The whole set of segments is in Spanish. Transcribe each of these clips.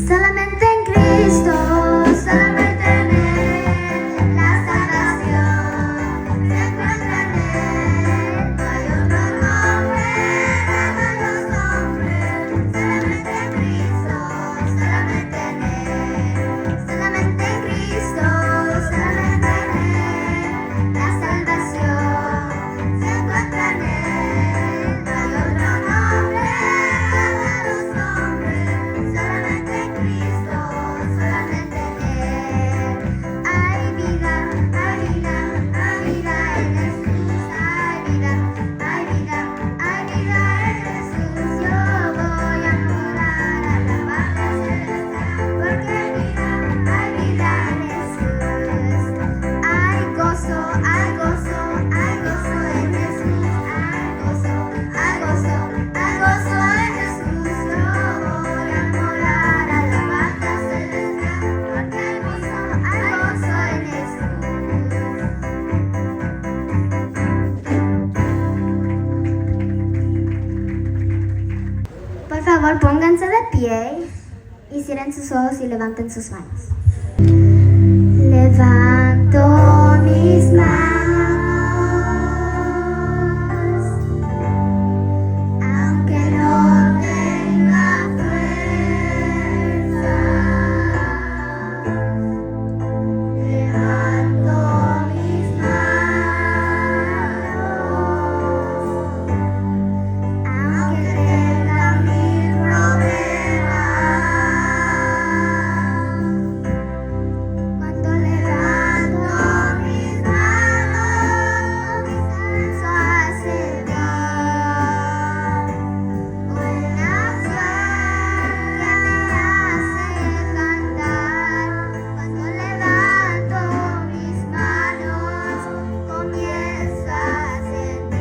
Solamente en Cristo, solamente en Él, la salvación se encuentra en Él. No hay otro nombre dado a los hombres, solamente en Cristo, solamente en Él. Solamente en Cristo, solamente en Él, la salvación se encuentra en Él. No hay otro nombre dado a los hombres, solamente en Cristo, solamente en Él. Hay vida, hay vida, hay vida en Jesús. Hay vida, hay vida, hay vida en Jesús. Yo voy a morar a la paz celestial, porque hay vida en Jesús. Hay gozo, hay gozo, hay gozo en Jesús. Hay gozo, hay gozo, hay gozo en Jesús. Yo voy a morar a la paz celestial, porque hay gozo en Jesús. Por favor, pónganse de pie y cierren sus ojos y levanten sus manos. Levanto mis manos, aunque no tenga fuerza. Levanto mis manos, aunque tenga mil problemas. Cuando levanto mis manos, comienzo a sentir una fuerza que me hace cantar. Cuando levanto mis manos, comienzo a sentir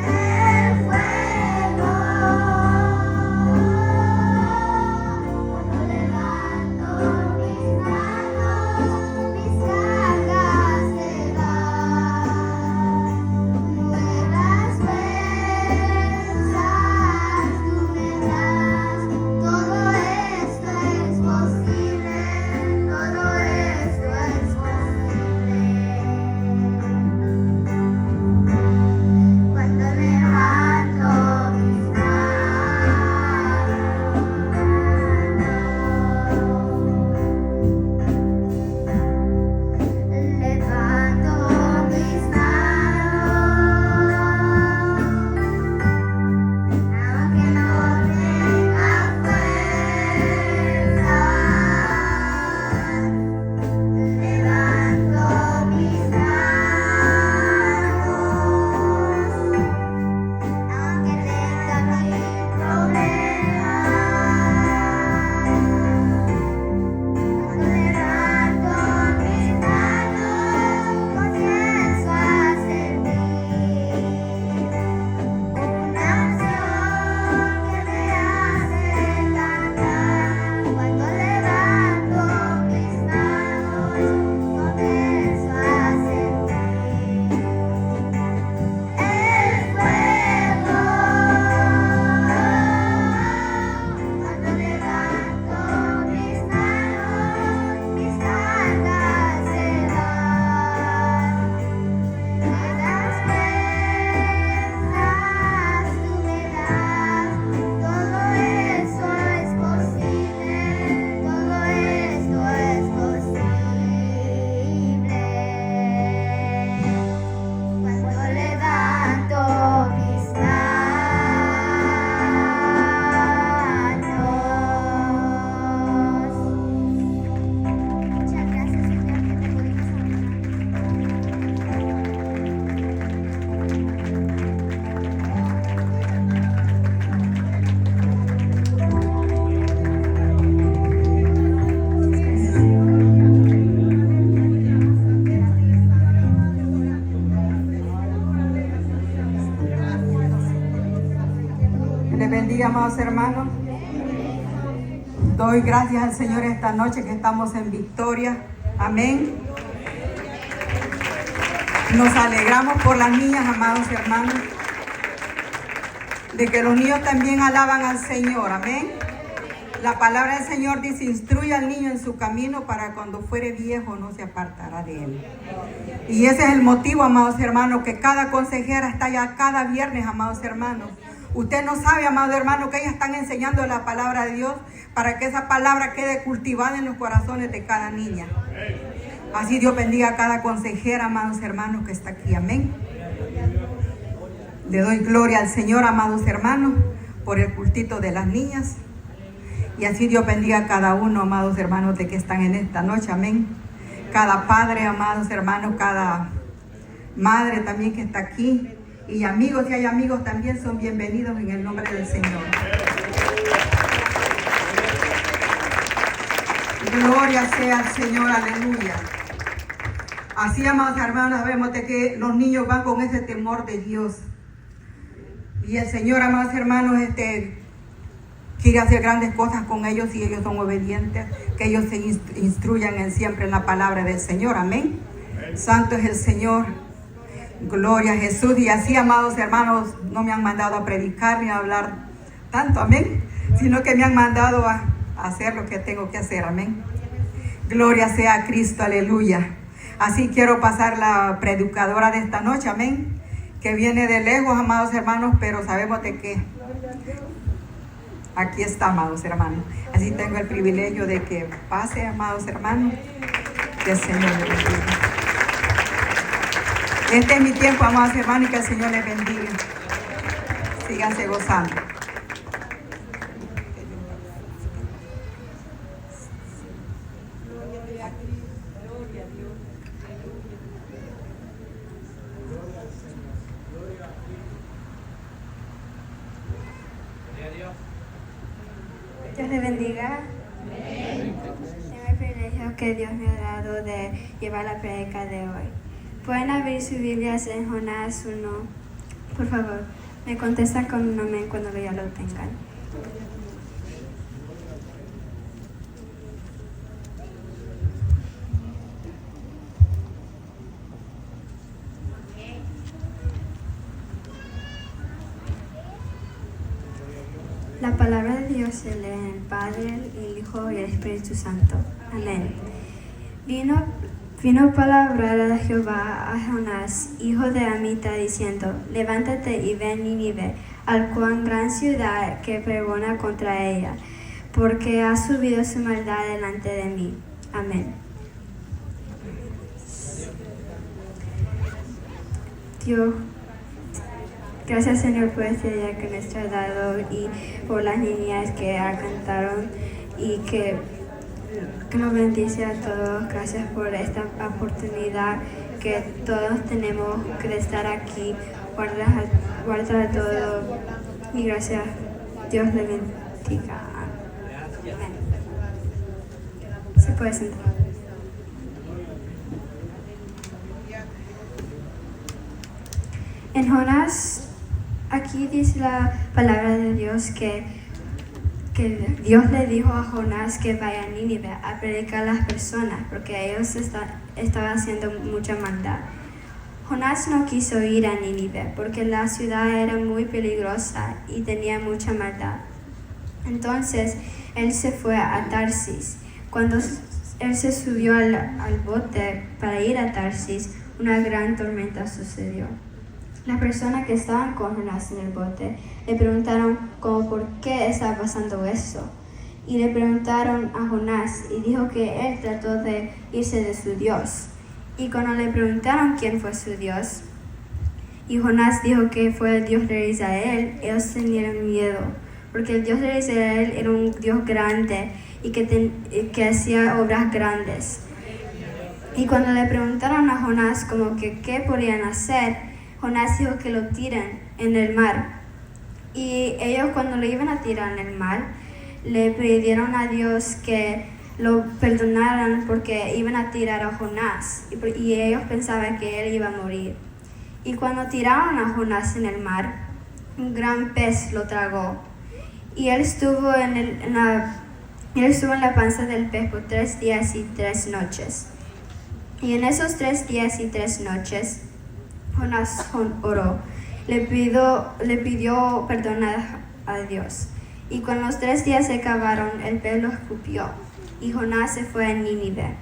el fuego. Cuando levanto mis manos, mis cargas se van. Nuevas fuerzas tú me das. Todo esto es posible, todo esto es posible. Cuando levanto mis levanto mis manos, aunque no tenga fuerza. Levanto mis manos, aunque tenga mil problemas. Cuando levanto mis manos, comienzo a sentir una unción que me hace cantar. Cuando levanto mis manos, comienzo a sentir el fuego. Cuando levanto mis manos, mis cargas se van. Nuevas fuerzas tú me das. Todo eso es posible, todo esto es posible. Cuando levanto mis manos. Muchas gracias, Señor, que te podemos Les bendiga, amados hermanos. Doy gracias al Señor esta noche que estamos en victoria. Amén. Nos alegramos por las niñas, amados hermanos, de que los niños también alaban al Señor. Amén. La palabra del Señor dice, instruye al niño en su camino para cuando fuere viejo no se apartará de él. Y ese es el motivo, amados hermanos, que cada consejera está ya cada viernes, amados hermanos. Usted no sabe, amados hermanos, que ellas están enseñando la palabra de Dios para que esa palabra quede cultivada en los corazones de cada niña. Así Dios bendiga a cada consejera, amados hermanos, que está aquí. Amén. Le doy gloria al Señor, amados hermanos, por el cultito de las niñas. Y así Dios bendiga a cada uno, amados hermanos, de que están en esta noche. Amén. Cada padre, amados hermanos, cada madre también que está aquí. Y amigos, si hay amigos también, son bienvenidos en el nombre del Señor. Gloria sea al Señor, aleluya. Así, amados hermanos, vemos de que los niños van con ese temor de Dios. Y el Señor, amados hermanos, quiere hacer grandes cosas con ellos y ellos son obedientes, que ellos se instruyan siempre en la palabra del Señor. Amén. Santo es el Señor. Gloria a Jesús. Y así, amados hermanos, no me han mandado a predicar ni a hablar tanto, amén, sino que me han mandado a hacer lo que tengo que hacer. Amén. Gloria sea a Cristo, aleluya. Así quiero pasar la predicadora de esta noche, amén, que viene de lejos, amados hermanos, pero sabemos de que aquí está, amados hermanos. Así tengo el privilegio de que pase, amados hermanos, que el Señor les bendiga. Este es mi tiempo, amados hermanos, y que el Señor les bendiga. Síganse gozando. Dios le bendiga. Tengo el privilegio que Dios me ha dado de llevar la predica de hoy. Pueden abrir sus Biblias en Jonás 1. Por favor, me contestan con un amén cuando ya lo tengan. La palabra de Dios se lee en el Padre, el Hijo y el Espíritu Santo. Amén. Vino palabra de Jehová a Jonás, hijo de Amitai, diciendo: levántate y ven Nínive, al cuán gran ciudad que pregona contra ella, porque ha subido su maldad delante de mí. Amén. Dios, gracias, Señor, por este día que nos ha dado y por las niñas que cantaron y que nos bendice a todos. Gracias por esta oportunidad que todos tenemos que estar aquí. Guarda todo y gracias. Dios le bendiga. Amén. Se puede sentar. En Jonás, aquí dice la palabra de Dios que Dios le dijo a Jonás que vaya a Nínive a predicar a las personas porque ellos estaban haciendo mucha maldad. Jonás no quiso ir a Nínive porque la ciudad era muy peligrosa y tenía mucha maldad. Entonces él se fue a Tarsis. Cuando él se subió al bote para ir a Tarsis, una gran tormenta sucedió. Las personas que estaban con Jonás en el bote le preguntaron por qué estaba pasando eso. Y le preguntaron a Jonás y dijo que él trató de irse de su Dios. Y cuando le preguntaron quién fue su Dios, y Jonás dijo que fue el Dios de Israel, ellos tenían miedo. Porque el Dios de Israel era un Dios grande y que hacía obras grandes. Y cuando le preguntaron a Jonás qué podían hacer, Jonás dijo que lo tiren en el mar. Y ellos cuando lo iban a tirar en el mar, le pidieron a Dios que lo perdonaran porque iban a tirar a Jonás. Y ellos pensaban que él iba a morir. Y cuando tiraron a Jonás en el mar, un gran pez lo tragó. Y él estuvo en la panza del pez por 3 días y 3 noches. Y en esos 3 días y 3 noches, Jonás oró, le pidió perdón a Dios. Y cuando los 3 días se acabaron, el pez lo escupió, y Jonás se fue a Nínive.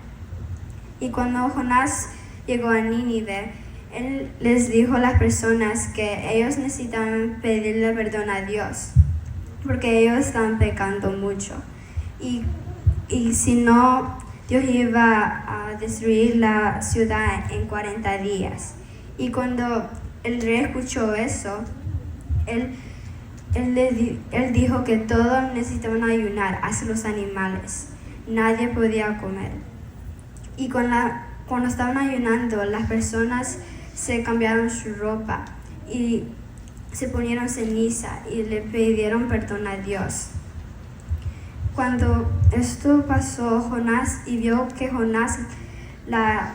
Y cuando Jonás llegó a Nínive, él les dijo a las personas que ellos necesitaban pedirle perdón a Dios, porque ellos estaban pecando mucho. Y si no, Dios iba a destruir la ciudad en 40 días. Y cuando el rey escuchó eso, él dijo que todos necesitaban ayunar, hasta los animales. Nadie podía comer. Y cuando estaban ayunando, las personas se cambiaron su ropa y se ponieron ceniza y le pidieron perdón a Dios. Cuando esto pasó, Jonás, y vio que Jonás, la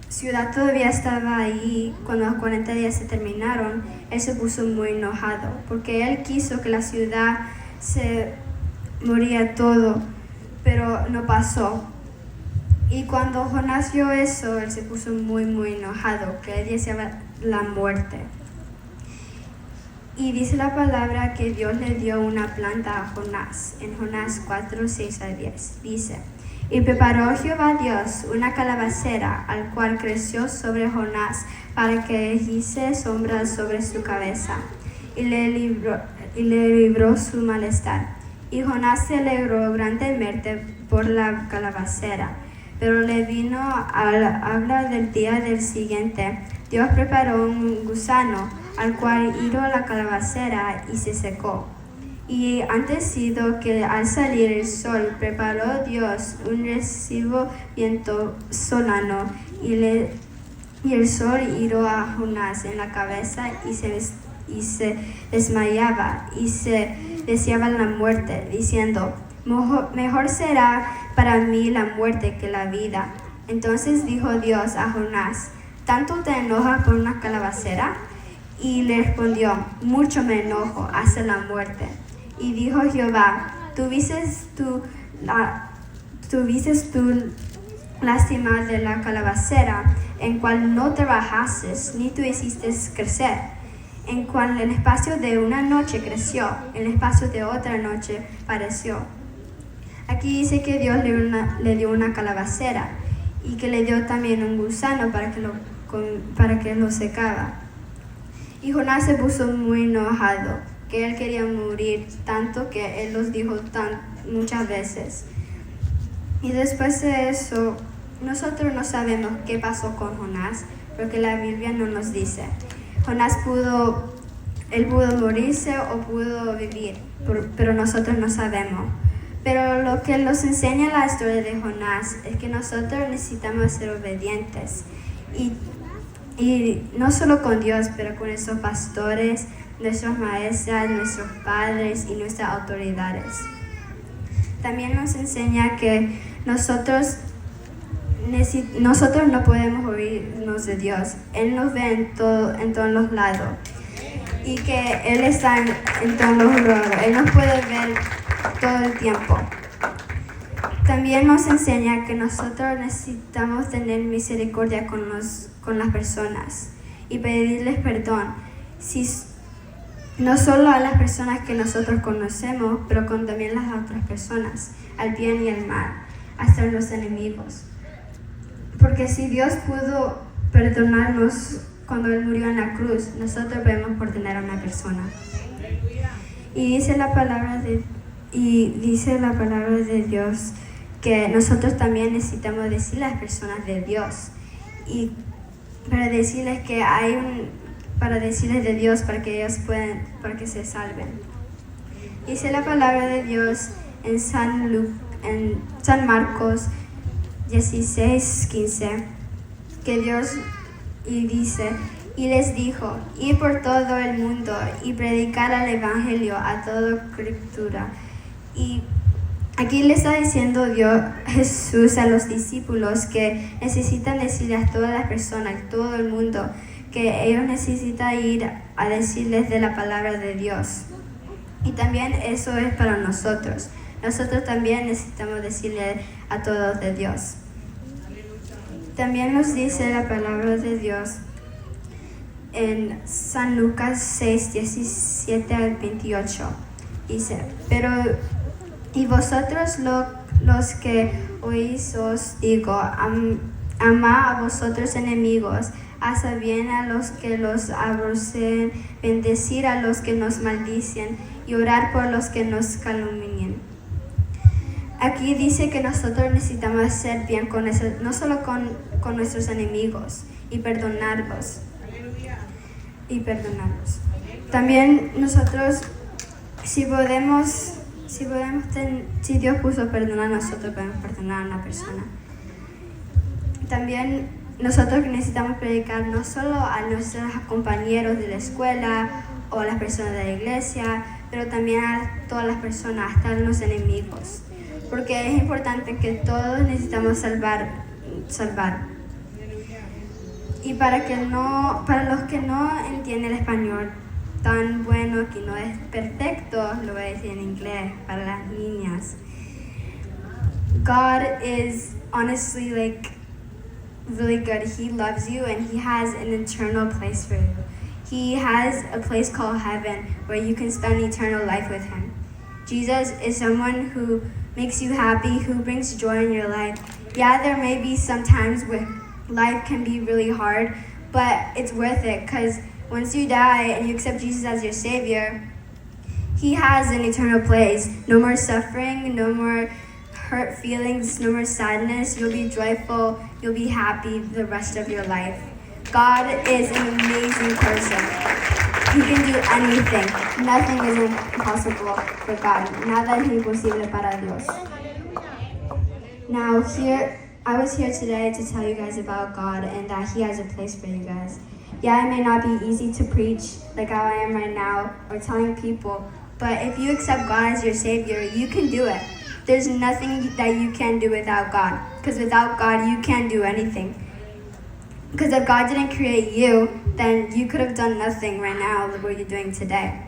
ciudad todavía estaba ahí, cuando los 40 días se terminaron, él se puso muy enojado, porque él quiso que la ciudad se moría todo, pero no pasó. Y cuando Jonás vio eso, él se puso muy enojado, que él deseaba la muerte. Y dice la palabra que Dios le dio una planta a Jonás, en Jonás 4, 6 a 10. Dice: y preparó Jehová Dios una calabacera, al cual creció sobre Jonás, para que hiciese sombra sobre su cabeza, y le libró su malestar. Y Jonás se alegró grandemente por la calabacera. Pero le vino al habla del día del siguiente. Dios preparó un gusano, al cual hirió la calabacera y se secó. Y antecido que al salir el sol, preparó Dios un recibo viento solano, y el sol hirió a Jonás en la cabeza, y se desmayaba, y se deseaba la muerte, diciendo: mejor será para mí la muerte que la vida. Entonces dijo Dios a Jonás: ¿tanto te enojas por una calabacera? Y le respondió: mucho me enojo hasta la muerte. Y dijo Jehová: ¿tuviste tú lástima de la calabacera, en cual no trabajaste, ni tú hiciste crecer? En cual el espacio de una noche creció, el espacio de otra noche pareció. Aquí dice que Dios le dio una calabacera, y que le dio también un gusano para que lo secaba. Y Jonás se puso muy enojado, que él quería morir, tanto que él los dijo muchas veces. Y después de eso, nosotros no sabemos qué pasó con Jonás, porque la Biblia no nos dice. Jonás pudo morirse o pudo vivir, pero nosotros no sabemos. Pero lo que nos enseña la historia de Jonás es que nosotros necesitamos ser obedientes. Y no solo con Dios, pero con nuestros pastores, nuestros maestros, nuestros padres y nuestras autoridades. También nos enseña que nosotros no podemos oírnos de Dios. Él nos ve en todos los lados. Y que Él está en todos los lados. Él nos puede ver todo el tiempo. También nos enseña que nosotros necesitamos tener misericordia con las personas y pedirles perdón, no solo a las personas que nosotros conocemos, pero también a las otras personas, al bien y al mal, hasta los enemigos. Porque si Dios pudo perdonarnos cuando Él murió en la cruz, nosotros podemos perdonar a una persona. Y dice la palabra de Dios que nosotros también necesitamos decirle a las personas de Dios, y para decirles de Dios para que se salven. Dice la palabra de Dios en San Marcos 16:15, que Dios dice: y les dijo: ir por todo el mundo y predicar el evangelio a toda criatura. Y aquí le está diciendo Jesús a los discípulos que necesitan decirle a todas las personas, a todo el mundo, que ellos necesitan ir a decirles de la palabra de Dios. Y también eso es para nosotros. Nosotros también necesitamos decirle a todos de Dios. También nos dice la palabra de Dios en San Lucas 6, 17 al 28. Dice, y vosotros los que oís os digo, amad a vosotros enemigos, haced bien a los que los aborrecen, bendecir a los que nos maldicen y orar por los que nos calumnian. Aquí dice que nosotros necesitamos hacer bien no solo con nuestros enemigos y perdonarlos. También nosotros, si Dios puso perdonar a nosotros, podemos perdonar a una persona. También nosotros necesitamos predicar no solo a nuestros compañeros de la escuela o a las personas de la iglesia, pero también a todas las personas, hasta los enemigos. Porque es importante que todos necesitamos salvar. Y para los que no entienden el español tan bueno, que no es perfecto, lo voy a decir en inglés para las niñas. God is honestly really good. He loves you and He has an eternal place for you. He has a place called heaven where you can spend eternal life with Him. Jesus is someone who makes you happy, who brings joy in your life. Yeah, there may be some times where life can be really hard, but it's worth it because once you die and you accept Jesus as your Savior, He has an eternal place. No more suffering, no more hurt feelings, no more sadness. You'll be joyful, you'll be happy the rest of your life. God is an amazing person. He can do anything. Nothing is impossible for God. Nada es imposible para Dios. Now I was here today to tell you guys about God and that He has a place for you guys. Yeah, it may not be easy to preach like how I am right now or telling people, but if you accept God as your Savior, you can do it. There's nothing that you can do without God, because without God, you can't do anything. Because if God didn't create you, then you could have done nothing right now what you're doing today.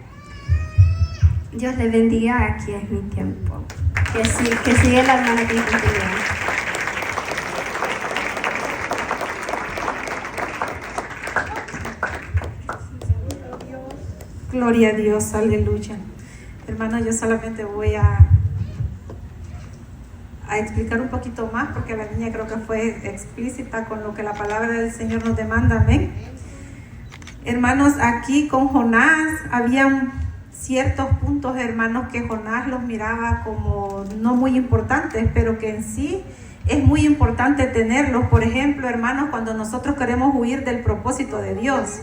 Dios le bendiga, aquí es mi tiempo. Que sigue la hermana que continúa. Gloria a Dios, aleluya. Hermanos, yo solamente voy a explicar un poquito más porque la niña creo que fue explícita con lo que la palabra del Señor nos demanda, amén. Hermanos, aquí con Jonás habían ciertos puntos, hermanos, que Jonás los miraba como no muy importantes, pero que en sí es muy importante tenerlos. Por ejemplo, hermanos, cuando nosotros queremos huir del propósito de Dios.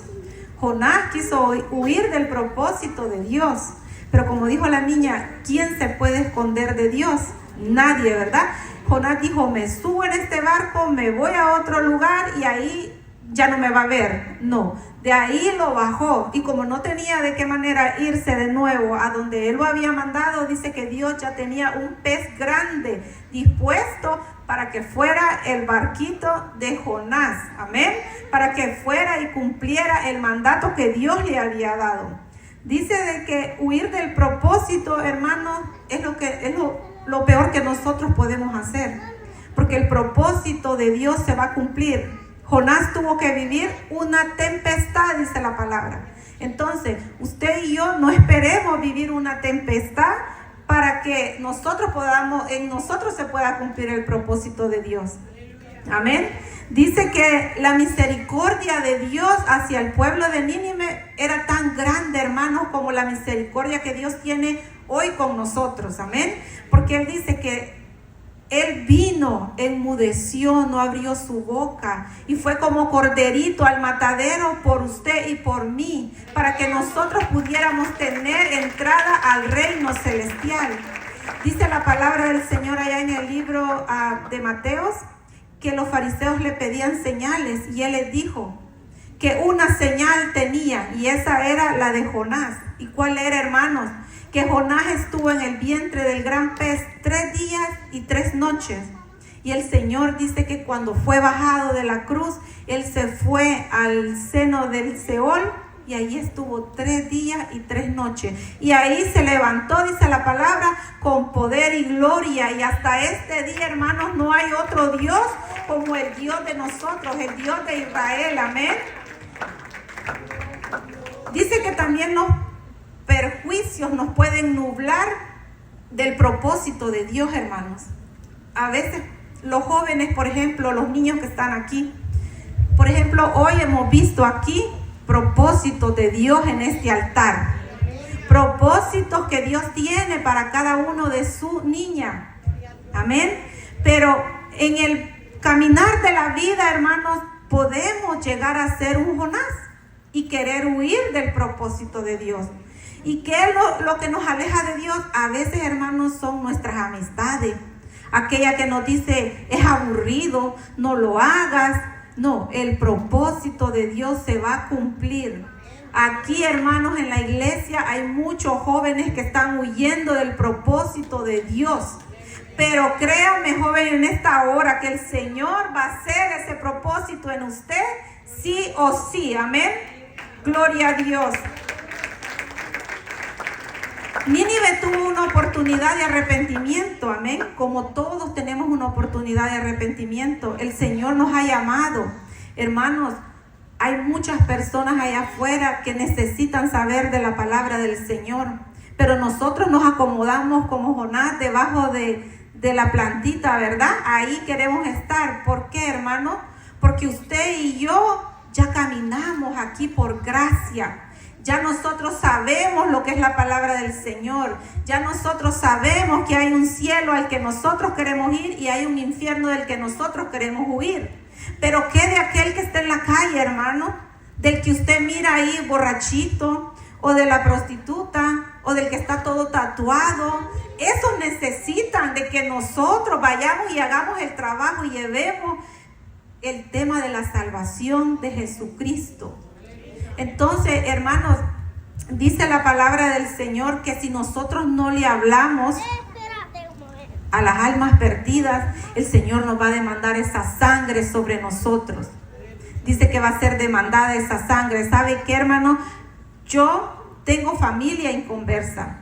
Jonás quiso huir del propósito de Dios, pero como dijo la niña, ¿quién se puede esconder de Dios? Nadie, ¿verdad? Jonás dijo, me subo en este barco, me voy a otro lugar y ahí ya no me va a ver. No, de ahí lo bajó y como no tenía de qué manera irse de nuevo a donde él lo había mandado, dice que Dios ya tenía un pez grande dispuesto para que fuera el barquito de Jonás, amén, para que fuera y cumpliera el mandato que Dios le había dado. Dice de que huir del propósito, hermanos, es lo peor que nosotros podemos hacer, porque el propósito de Dios se va a cumplir. Jonás tuvo que vivir una tempestad, dice la palabra. Entonces, usted y yo no esperemos vivir una tempestad para que en nosotros se pueda cumplir el propósito de Dios. Amén. Dice que la misericordia de Dios hacia el pueblo de Nínive era tan grande, hermanos, como la misericordia que Dios tiene hoy con nosotros. Amén. Porque Él dice que Él vino, enmudeció, no abrió su boca y fue como corderito al matadero por usted y por mí, para que nosotros pudiéramos tener entrada al reino celestial. Dice la palabra del Señor allá en el libro de Mateos, que los fariseos le pedían señales y Él les dijo que una señal tenía y esa era la de Jonás. ¿Y cuál era, hermanos? Que Jonás estuvo en el vientre del gran pez 3 días y 3 noches. Y el Señor dice que cuando fue bajado de la cruz, Él se fue al seno del Seol y ahí estuvo 3 días y 3 noches. Y ahí se levantó, dice la palabra, con poder y gloria. Y hasta este día, hermanos, no hay otro Dios como el Dios de nosotros, el Dios de Israel. Amén. Dice que también perjuicios nos pueden nublar del propósito de Dios, hermanos. A veces los jóvenes, por ejemplo, los niños que están aquí, por ejemplo, hoy hemos visto aquí propósitos de Dios en este altar. Propósitos que Dios tiene para cada uno de su niña. Amén. Pero en el caminar de la vida, hermanos, podemos llegar a ser un Jonás y querer huir del propósito de Dios. ¿Y qué es lo que nos aleja de Dios? A veces, hermanos, son nuestras amistades. Aquella que nos dice, es aburrido, no lo hagas. No, el propósito de Dios se va a cumplir. Aquí, hermanos, en la iglesia hay muchos jóvenes que están huyendo del propósito de Dios. Pero créanme, joven, en esta hora que el Señor va a hacer ese propósito en usted, sí o sí. Amén. Gloria a Dios. Nínive tuvo una oportunidad de arrepentimiento, amén. Como todos tenemos una oportunidad de arrepentimiento, el Señor nos ha llamado. Hermanos, hay muchas personas allá afuera que necesitan saber de la palabra del Señor, pero nosotros nos acomodamos como Jonás debajo de la plantita, ¿verdad? Ahí queremos estar. ¿Por qué, hermano? Porque usted y yo ya caminamos aquí por gracia. Ya nosotros sabemos lo que es la palabra del Señor. Ya nosotros sabemos que hay un cielo al que nosotros queremos ir y hay un infierno del que nosotros queremos huir. Pero ¿qué de aquel que está en la calle, hermano? Del que usted mira ahí borrachito, o de la prostituta, o del que está todo tatuado. Esos necesitan de que nosotros vayamos y hagamos el trabajo y llevemos el tema de la salvación de Jesucristo. Entonces, hermanos, dice la palabra del Señor que si nosotros no le hablamos a las almas perdidas, el Señor nos va a demandar esa sangre sobre nosotros. Dice que va a ser demandada esa sangre. ¿Sabe qué, hermano? Yo tengo familia inconversa,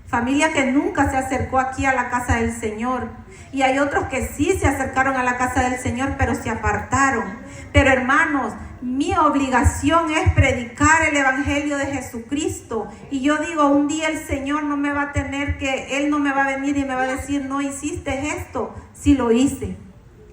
familia que nunca se acercó aquí a la casa del Señor. Y hay otros que sí se acercaron a la casa del Señor, pero se apartaron. Pero, hermanos, mi obligación es predicar el evangelio de Jesucristo. Y yo digo, un día el Señor no me va a tener que, Él no me va a venir y me va a decir, no hiciste esto. Sí lo hice.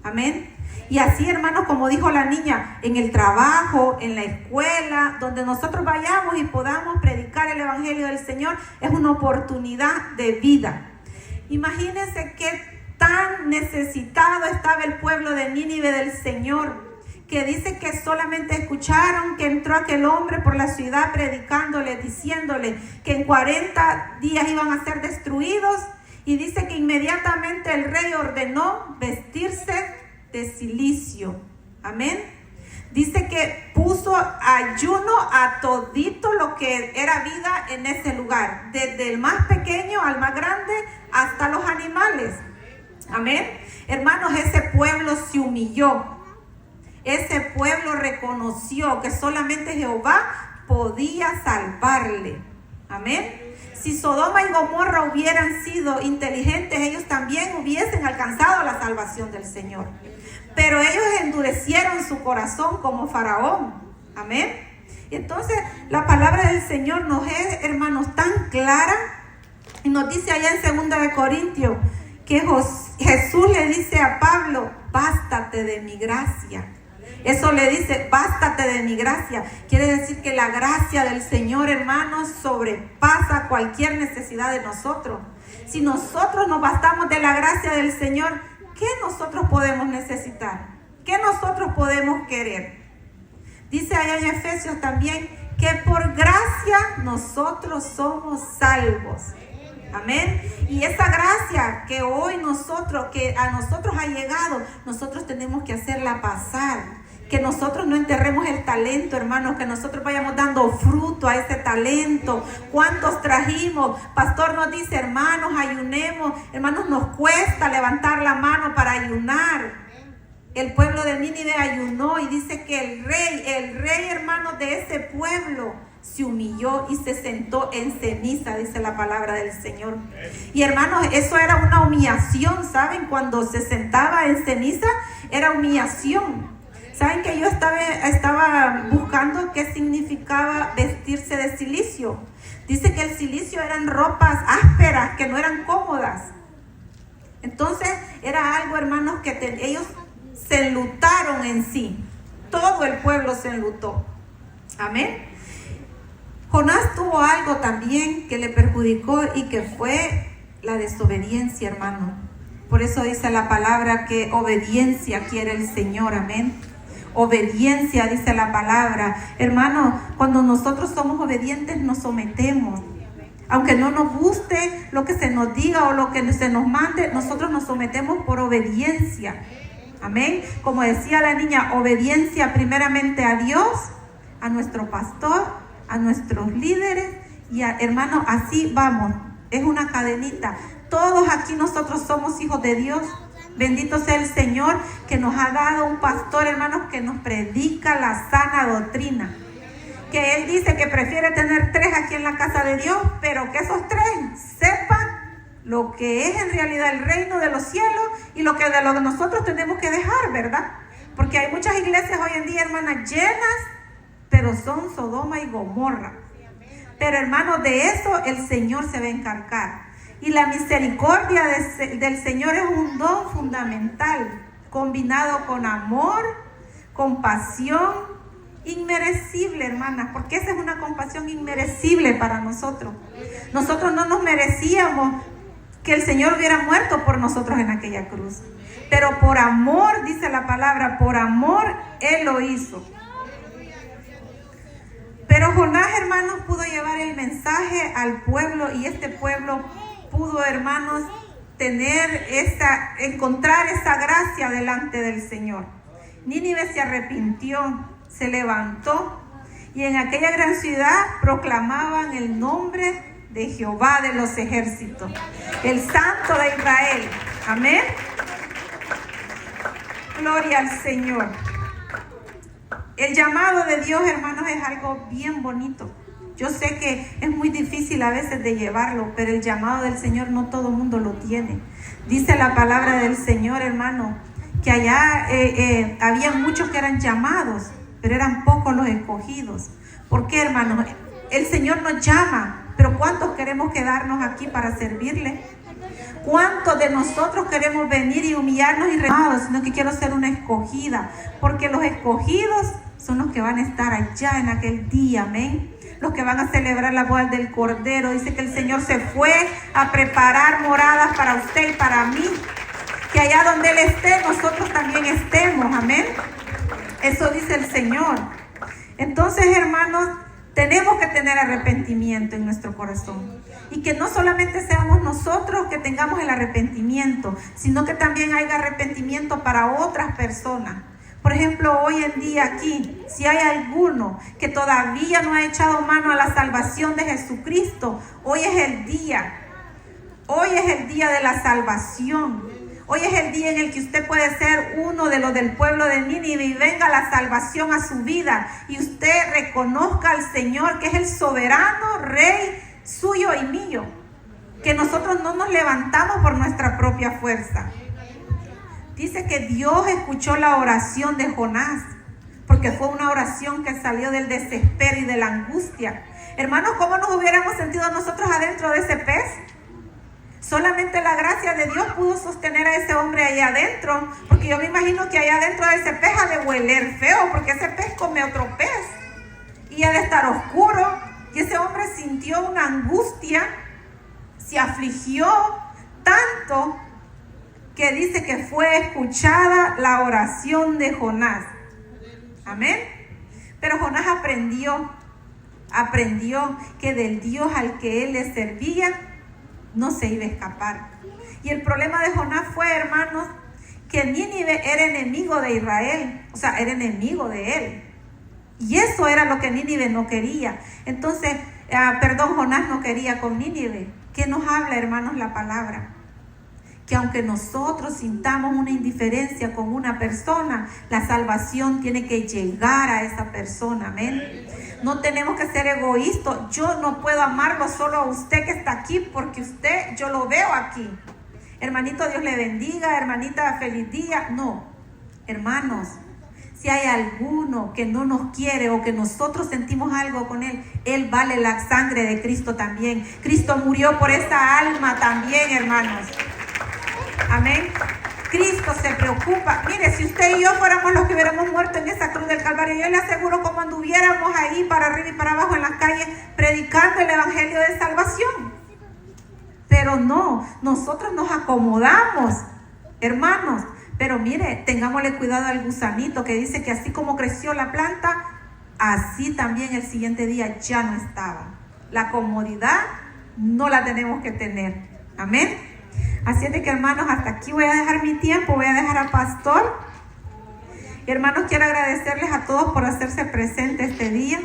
Amén. Y así, hermanos, como dijo la niña, en el trabajo, en la escuela, donde nosotros vayamos y podamos predicar el evangelio del Señor, es una oportunidad de vida. Imagínense qué tan necesitado estaba el pueblo de Nínive del Señor, que dice que solamente escucharon que entró aquel hombre por la ciudad predicándole, diciéndole que en 40 días iban a ser destruidos. Y dice que inmediatamente el rey ordenó vestirse de cilicio. Amén. Dice que puso ayuno a todito lo que era vida en ese lugar, desde el más pequeño al más grande hasta los animales. Amén. Hermanos, ese pueblo se humilló. Ese pueblo reconoció que solamente Jehová podía salvarle. Amén. Si Sodoma y Gomorra hubieran sido inteligentes, ellos también hubiesen alcanzado la salvación del Señor. Pero ellos endurecieron su corazón como Faraón. Amén. Y entonces la palabra del Señor nos es, hermanos, tan clara. Y nos dice allá en 2 de Corintios que Jesús le dice a Pablo, bástate de mi gracia. Eso le dice, bástate de mi gracia. Quiere decir que la gracia del Señor, hermanos, sobrepasa cualquier necesidad de nosotros. Si nosotros nos bastamos de la gracia del Señor, ¿qué nosotros podemos necesitar? ¿Qué nosotros podemos querer? Dice allá en Efesios también que por gracia nosotros somos salvos. Amén. Y esa gracia que hoy que a nosotros ha llegado, nosotros tenemos que hacerla pasar. Que nosotros no enterremos el talento, hermanos, que nosotros vayamos dando fruto a ese talento. ¿Cuántos trajimos? Pastor nos dice, hermanos, ayunemos. Hermanos, nos cuesta levantar la mano para ayunar. El pueblo de Nínive ayunó y dice que el rey, hermanos, de ese pueblo se humilló y se sentó en ceniza, dice la palabra del Señor. Y hermanos, eso era una humillación, ¿saben? Cuando se sentaba en ceniza, era humillación. ¿Saben que yo estaba buscando qué significaba vestirse de cilicio? Dice que el cilicio eran ropas ásperas, que no eran cómodas. Entonces era algo, hermanos, que ellos se enlutaron en sí. Todo el pueblo se enlutó. Amén. Jonás tuvo algo también que le perjudicó y que fue la desobediencia, hermano. Por eso dice la palabra que obediencia quiere el Señor. Amén. Obediencia, dice la palabra. Hermano, cuando nosotros somos obedientes nos sometemos. Aunque no nos guste lo que se nos diga o lo que se nos mande, nosotros nos sometemos por obediencia. Amén. Como decía la niña, obediencia primeramente a Dios, a nuestro pastor, a nuestros líderes y hermano, así vamos. Es una cadenita. Todos aquí nosotros somos hijos de Dios. Bendito sea el Señor que nos ha dado un pastor, hermanos, que nos predica la sana doctrina. Que Él dice que prefiere tener 3 aquí en la casa de Dios, pero que esos 3 sepan lo que es en realidad el reino de los cielos y lo que nosotros tenemos que dejar, ¿verdad? Porque hay muchas iglesias hoy en día, hermanas, llenas, pero son Sodoma y Gomorra. Pero hermanos, de eso el Señor se va a encargar. Y la misericordia del Señor es un don fundamental, combinado con amor, compasión, inmerecible, hermanas, porque esa es una compasión inmerecible para nosotros. Nosotros no nos merecíamos que el Señor hubiera muerto por nosotros en aquella cruz. Pero por amor, dice la palabra, por amor Él lo hizo. Pero Jonás, hermanos, pudo llevar el mensaje al pueblo y este pueblo pudo, hermanos, encontrar esa gracia delante del Señor. Nínive se arrepintió, se levantó y en aquella gran ciudad proclamaban el nombre de Jehová de los ejércitos, el Santo de Israel. Amén. Gloria al Señor. El llamado de Dios, hermanos, es algo bien bonito. Yo sé que es muy difícil a veces de llevarlo, pero el llamado del Señor no todo el mundo lo tiene. Dice la palabra del Señor, hermano, que allá había muchos que eran llamados, pero eran pocos los escogidos. ¿Por qué, hermanos? El Señor nos llama, pero ¿cuántos queremos quedarnos aquí para servirle? ¿Cuántos de nosotros queremos venir y humillarnos y regados? Sino que quiero ser una escogida, porque los escogidos son los que van a estar allá en aquel día, amén. Los que van a celebrar la boda del Cordero. Dice que el Señor se fue a preparar moradas para usted y para mí. Que allá donde Él esté, nosotros también estemos, amén. Eso dice el Señor. Entonces, hermanos, tenemos que tener arrepentimiento en nuestro corazón. Y que no solamente seamos nosotros que tengamos el arrepentimiento, sino que también haya arrepentimiento para otras personas. Por ejemplo, hoy en día aquí, si hay alguno que todavía no ha echado mano a la salvación de Jesucristo, hoy es el día. Hoy es el día de la salvación. Hoy es el día en el que usted puede ser uno de los del pueblo de Nínive y venga la salvación a su vida. Y usted reconozca al Señor que es el soberano Rey suyo y mío. Que nosotros no nos levantamos por nuestra propia fuerza. Dice que Dios escuchó la oración de Jonás, porque fue una oración que salió del desespero y de la angustia. Hermanos, ¿cómo nos hubiéramos sentido nosotros adentro de ese pez? Solamente la gracia de Dios pudo sostener a ese hombre ahí adentro, porque yo me imagino que allá adentro de ese pez ha de hueler feo, porque ese pez come otro pez y ha de estar oscuro. Y ese hombre sintió una angustia, se afligió tanto que dice que fue escuchada la oración de Jonás. Amén. Pero Jonás aprendió que del Dios al que él le servía no se iba a escapar. Y el problema de Jonás fue, hermanos, que Nínive era enemigo de Israel, o sea, era enemigo de él. Y eso era lo que Nínive no quería. Entonces, Jonás no quería con Nínive. ¿Qué nos habla, hermanos, la palabra? Que aunque nosotros sintamos una indiferencia con una persona, la salvación tiene que llegar a esa persona, amén. No tenemos que ser egoístas. Yo no puedo amarlo solo a usted que está aquí, porque usted, yo lo veo aquí. Hermanito, Dios le bendiga, hermanita, feliz día. No, hermanos, Si hay alguno que no nos quiere o que nosotros sentimos algo con él, él vale la sangre de Cristo también. Cristo murió por esa alma también, hermanos. Amén. Cristo se preocupa. Mire, si usted y yo fuéramos los que hubiéramos muerto en esa cruz del Calvario, yo le aseguro como anduviéramos ahí para arriba y para abajo en las calles predicando el evangelio de salvación. Pero no, nosotros nos acomodamos, hermanos. Pero mire, tengámosle cuidado al gusanito que dice que así como creció la planta, así también el siguiente día ya no estaba. La comodidad no la tenemos que tener. Amén. Así es de que, hermanos, hasta aquí voy a dejar mi tiempo, voy a dejar al pastor. Y hermanos, quiero agradecerles a todos por hacerse presente este día.